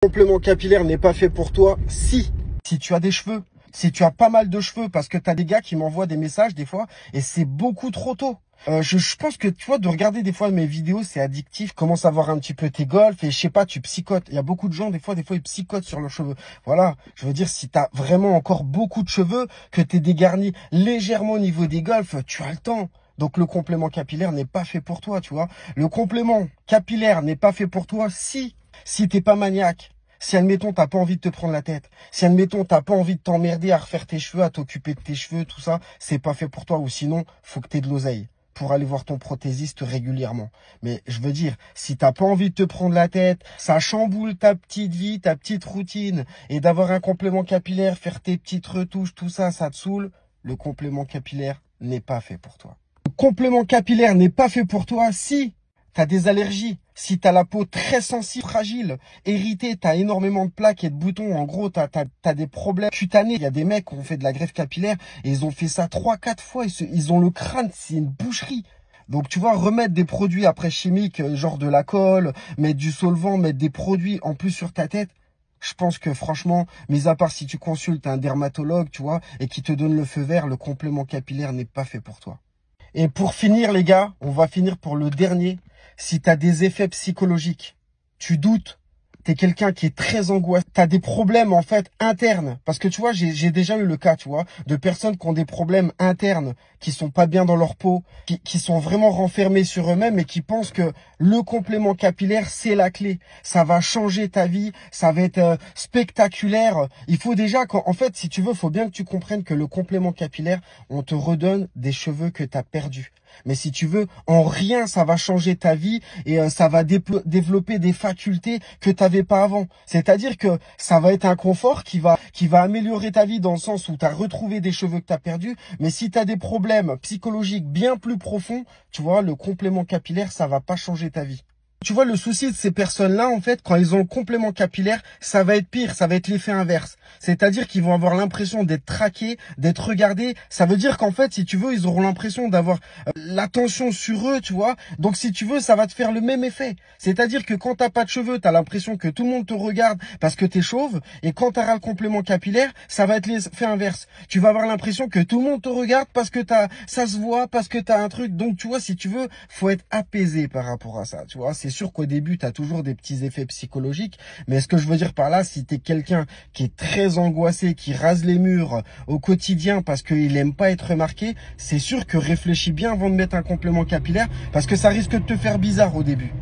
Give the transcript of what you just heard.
Complément capillaire n'est pas fait pour toi si tu as des cheveux, si tu as pas mal de cheveux, parce que tu as des gars qui m'envoient des messages des fois et c'est beaucoup trop tôt. Je pense que tu vois, de regarder des fois mes vidéos, c'est addictif. Commence à voir un petit peu tes golfs et je sais pas, tu psychotes. Il y a beaucoup de gens, des fois ils psychotent sur leurs cheveux. Voilà, je veux dire, si tu as vraiment encore beaucoup de cheveux, que tu es dégarni légèrement au niveau des golfs, tu as le temps. Donc le complément capillaire n'est pas fait pour toi, tu vois. Le complément capillaire n'est pas fait pour toi si t'es pas maniaque. Si, admettons, t'as pas envie de te prendre la tête. Si, admettons, t'as pas envie de t'emmerder à refaire tes cheveux, à t'occuper de tes cheveux, tout ça, c'est pas fait pour toi. Ou sinon, faut que t'aies de l'oseille pour aller voir ton prothésiste régulièrement. Mais je veux dire, si t'as pas envie de te prendre la tête, ça chamboule ta petite vie, ta petite routine, et d'avoir un complément capillaire, faire tes petites retouches, tout ça, ça te saoule, le complément capillaire n'est pas fait pour toi. Le complément capillaire n'est pas fait pour toi si t'as des allergies, si t'as la peau très sensible, fragile, irritée, t'as énormément de plaques et de boutons, en gros, t'as des problèmes cutanés. Il y a des mecs qui ont fait de la greffe capillaire et ils ont fait ça 3-4 fois. Ils ont le crâne, c'est une boucherie. Donc, tu vois, remettre des produits après chimiques, genre de la colle, mettre du solvant, mettre des produits en plus sur ta tête, je pense que franchement, mis à part si tu consultes un dermatologue, tu vois, et qui te donne le feu vert, le complément capillaire n'est pas fait pour toi. Et pour finir, les gars, on va finir pour le dernier. Si tu as des effets psychologiques, tu doutes, tu es quelqu'un qui est très angoissé, tu as des problèmes en fait internes. Parce que tu vois, j'ai déjà eu le cas, tu vois, de personnes qui ont des problèmes internes, qui sont pas bien dans leur peau, qui sont vraiment renfermés sur eux-mêmes et qui pensent que le complément capillaire, c'est la clé. Ça va changer ta vie, ça va être spectaculaire. Il faut déjà, en fait, si tu veux, faut bien que tu comprennes que le complément capillaire, on te redonne des cheveux que tu as perdus. Mais si tu veux, en rien, ça va changer ta vie et ça va développer des facultés que tu n'avais pas avant. C'est-à-dire que ça va être un confort qui va améliorer ta vie dans le sens où tu as retrouvé des cheveux que tu as perdus. Mais si tu as des problèmes psychologiques bien plus profonds, tu vois, le complément capillaire, ça va pas changer ta vie. Tu vois, le souci de ces personnes-là, en fait, quand ils ont le complément capillaire, ça va être pire, ça va être l'effet inverse. C'est-à-dire qu'ils vont avoir l'impression d'être traqués, d'être regardés. Ça veut dire qu'en fait, si tu veux, ils auront l'impression d'avoir l'attention sur eux, tu vois. Donc, si tu veux, ça va te faire le même effet. C'est-à-dire que quand t'as pas de cheveux, t'as l'impression que tout le monde te regarde parce que t'es chauve. Et quand t'auras le complément capillaire, ça va être l'effet inverse. Tu vas avoir l'impression que tout le monde te regarde parce que ça se voit, parce que t'as un truc. Donc, tu vois, si tu veux, faut être apaisé par rapport à ça, tu vois. C'est sûr qu'au début, tu as toujours des petits effets psychologiques. Mais ce que je veux dire par là, si tu es quelqu'un qui est très angoissé, qui rase les murs au quotidien parce qu'il n'aime pas être remarqué, c'est sûr que réfléchis bien avant de mettre un complément capillaire parce que ça risque de te faire bizarre au début.